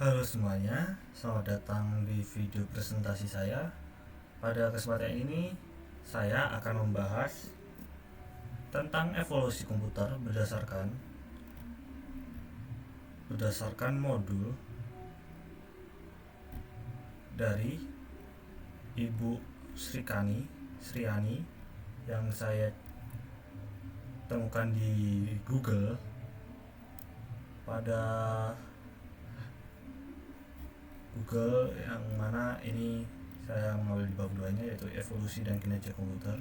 Halo semuanya, selamat datang di video presentasi saya. Pada kesempatan ini, saya akan membahas tentang evolusi komputer berdasarkan modul dari Ibu Sriani yang saya temukan di Google. Pada Google yang mana ini saya mengambil di bab 2-nya, yaitu evolusi dan kinerja komputer.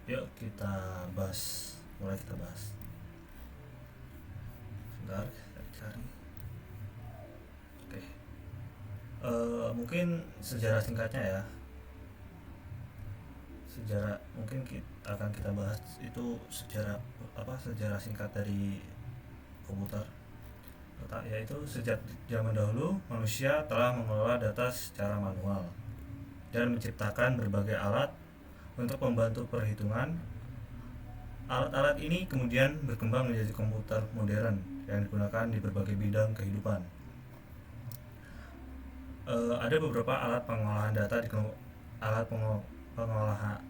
Yuk kita bahas. Mulai kita bahas. Sebentar, saya cari. Oke. Mungkin sejarah singkatnya ya. Mungkin akan kita bahas itu sejarah singkat dari komputer. Yaitu sejak zaman dahulu manusia telah mengelola data secara manual dan menciptakan berbagai alat untuk membantu perhitungan. Alat-alat ini kemudian berkembang menjadi komputer modern yang digunakan di berbagai bidang kehidupan. Ada beberapa alat pengolahan data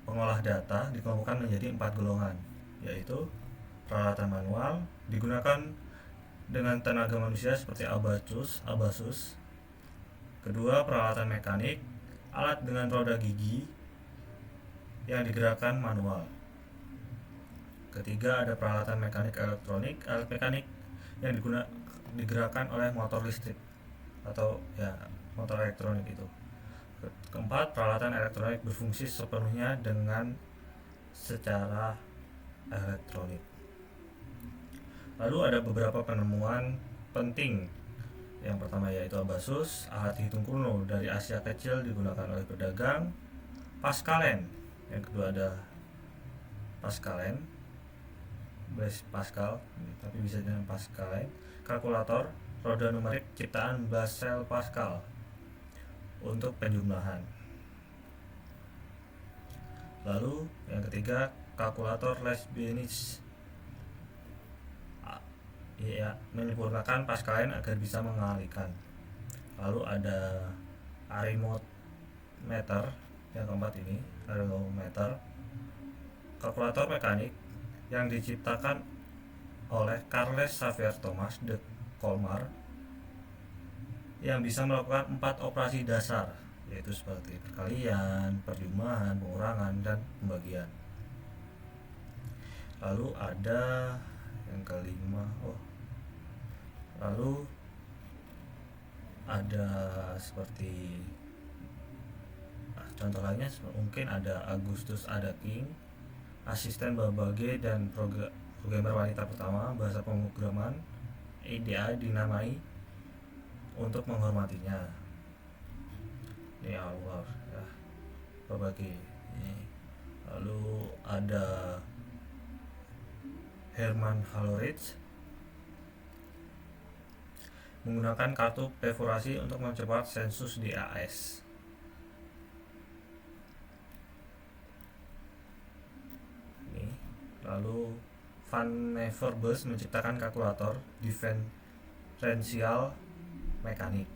pengolah data dikelompokkan menjadi 4 golongan, yaitu peralatan manual digunakan dengan tenaga manusia seperti abasus. Kedua, peralatan mekanik, alat dengan roda gigi yang digerakkan manual. Ketiga, ada peralatan mekanik elektronik, alat mekanik yang digerakkan oleh motor listrik atau motor elektronik itu. Keempat, peralatan elektronik berfungsi sepenuhnya dengan secara elektronik. Lalu ada beberapa penemuan penting. Yang pertama yaitu abasus, alat hitung kuno dari Asia Kecil digunakan oleh pedagang. Pascalen, yang kedua ada Pascalen, Blaise Pascal, tapi bisa dengan Pascalen. Kalkulator, roda numerik ciptaan Blaise Pascal untuk penjumlahan. Lalu yang ketiga, kalkulator Leibniz, menyempurnakan Pascalen agar bisa mengalihkan. Lalu ada arithmometer, yang keempat ini arithmometer, kalkulator mekanik yang diciptakan oleh Charles Xavier Thomas de Colmar yang bisa melakukan 4 operasi dasar, yaitu seperti perkalian, perjumlahan, pengurangan, dan pembagian. Lalu ada yang kelima, lalu ada seperti contoh lainnya mungkin ada Augustus Ada King, asisten Babbage dan programmer wanita pertama bahasa pemrograman. Dia dinamai untuk menghormatinya. Ini Allah ya, Babbage. Lalu ada Hermann Hollerith menggunakan kartu perforasi untuk mempercepat sensus di AS. Lalu Van Neverbus menciptakan kalkulator diferensial mekanik.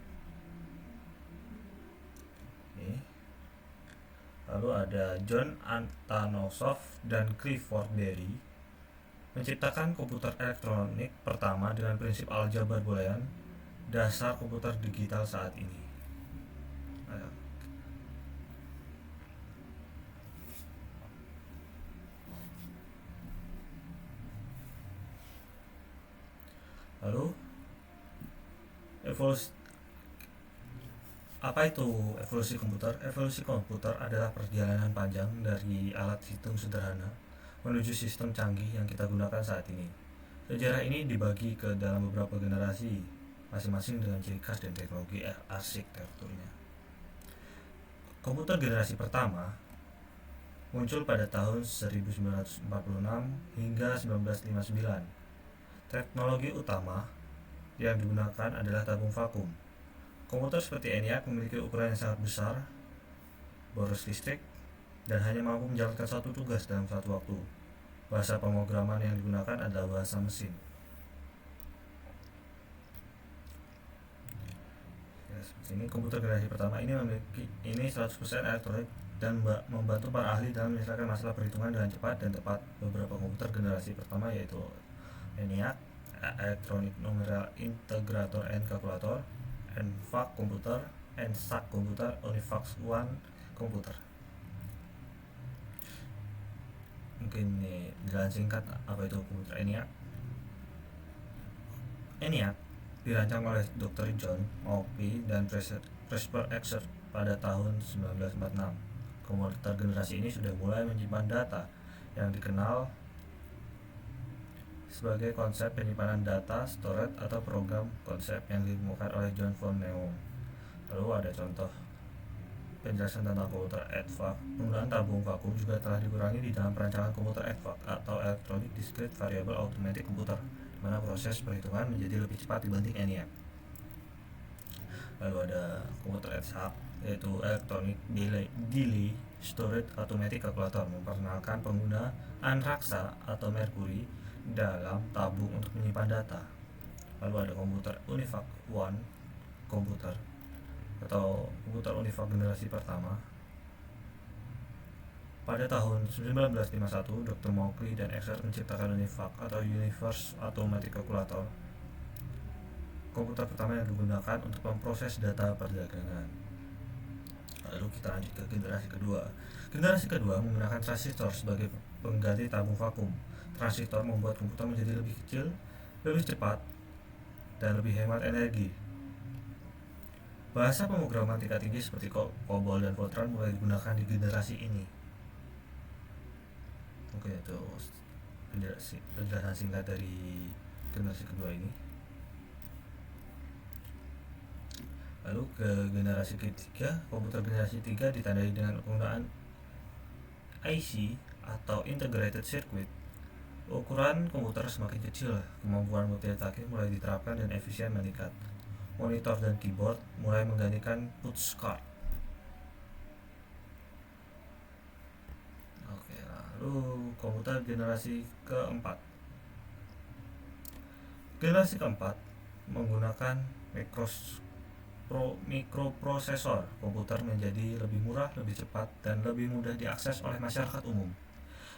Lalu ada John Antonovsky dan Clifford Berry menciptakan komputer elektronik pertama dengan prinsip aljabar boolean, dasar komputer digital saat ini. Lalu apa itu evolusi komputer? Evolusi komputer adalah perjalanan panjang dari alat hitung sederhana menuju sistem canggih yang kita gunakan saat ini. Sejarah ini dibagi ke dalam beberapa generasi, masing-masing dengan ciri khas dan teknologi arsitekturnya. Komputer generasi pertama muncul pada tahun 1946 hingga 1959. Teknologi utama yang digunakan adalah tabung vakum. Komputer seperti ENIAC memiliki ukuran yang sangat besar, boros listrik, dan hanya mampu menjalankan satu tugas dalam satu waktu. Bahasa pemrograman yang digunakan adalah bahasa mesin. Ini komputer generasi pertama ini 100% elektronik dan membantu para ahli dalam menyelesaikan masalah perhitungan dengan cepat dan tepat. Beberapa komputer generasi pertama yaitu ENIAC, Electronic Numerical Integrator and Calculator, ENVAC komputer, ENSAC komputer, UNIVAC One komputer. Mungkin nih jalan singkat apa itu komputer ENIAC. ENIAC dirancang oleh Dr. John Mauchly dan Presper Exer pada tahun 1946. Komputer generasi ini sudah mulai menyimpan data yang dikenal sebagai konsep penyimpanan data, storage, atau program konsep yang ditemukan oleh John von Neumann. Lalu ada contoh penjelasan tentang komputer EDVAC. Penggunaan tabung vakum juga telah dikurangi di dalam perancangan komputer EDVAC atau Electronic Discrete Variable Automatic Computer, di mana proses perhitungan menjadi lebih cepat dibanding ENIAC. Lalu ada komputer EDSAC, yaitu Electronic Delay Storage Automatic Calculator, memperkenalkan penggunaan raksa atau merkuri dalam tabung untuk menyimpan data. Lalu ada komputer UNIVAC One komputer atau komputer UNIVAC generasi pertama. Pada tahun 1951, Dr. Mauchly dan Exer menciptakan UNIVAC atau Universe Automatic Calculator, komputer pertama yang digunakan untuk memproses data perdagangan. Lalu kita lanjut ke generasi kedua. Generasi kedua menggunakan transistor sebagai pengganti tabung vakum. Transistor membuat komputer menjadi lebih kecil, lebih cepat, dan lebih hemat energi. Bahasa pemrograman tingkat tinggi seperti COBOL dan Fortran mulai digunakan di generasi ini. Oke, itu penjelasan singkat dari generasi kedua ini. Lalu ke generasi ketiga, komputer generasi 3 ditandai dengan penggunaan IC atau Integrated Circuit. Ukuran komputer semakin kecil, kemampuan multitasking mulai diterapkan dan efisien meningkat. Monitor dan keyboard mulai menggantikan push card. Oke, lalu komputer generasi keempat. Generasi keempat menggunakan mikroprosesor. Komputer menjadi lebih murah, lebih cepat, dan lebih mudah diakses oleh masyarakat umum.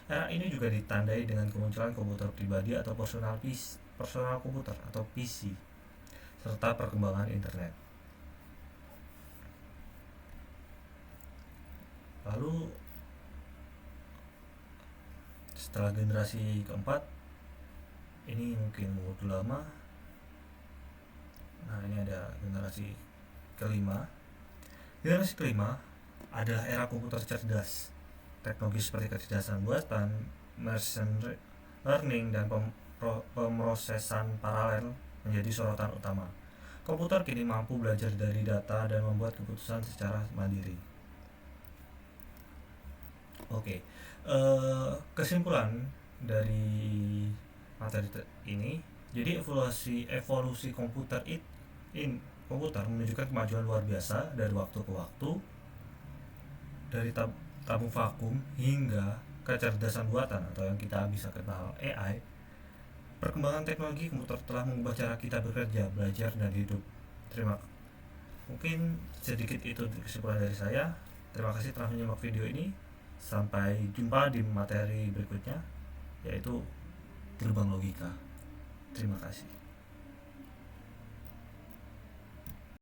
Era ini juga ditandai dengan kemunculan komputer pribadi atau personal komputer atau PC, serta perkembangan internet. Lalu setelah generasi keempat, ini mungkin waktu lama. Nah, ini ada generasi kelima. Generasi kelima adalah era komputer cerdas. Teknologi seperti kecerdasan buatan, machine learning, dan pemrosesan paralel menjadi sorotan utama. Komputer kini mampu belajar dari data dan membuat keputusan secara mandiri. Oke, kesimpulan dari materi ini, jadi evolusi komputer menunjukkan kemajuan luar biasa dari waktu ke waktu, dari tabung vakum hingga kecerdasan buatan atau yang kita bisa kenal AI. Perkembangan teknologi komputer telah mengubah cara kita bekerja, belajar, dan hidup. Mungkin sedikit itu kesimpulan dari saya. Terima kasih telah menyimak video ini. Sampai jumpa di materi berikutnya, yaitu gerbang logika. Terima kasih.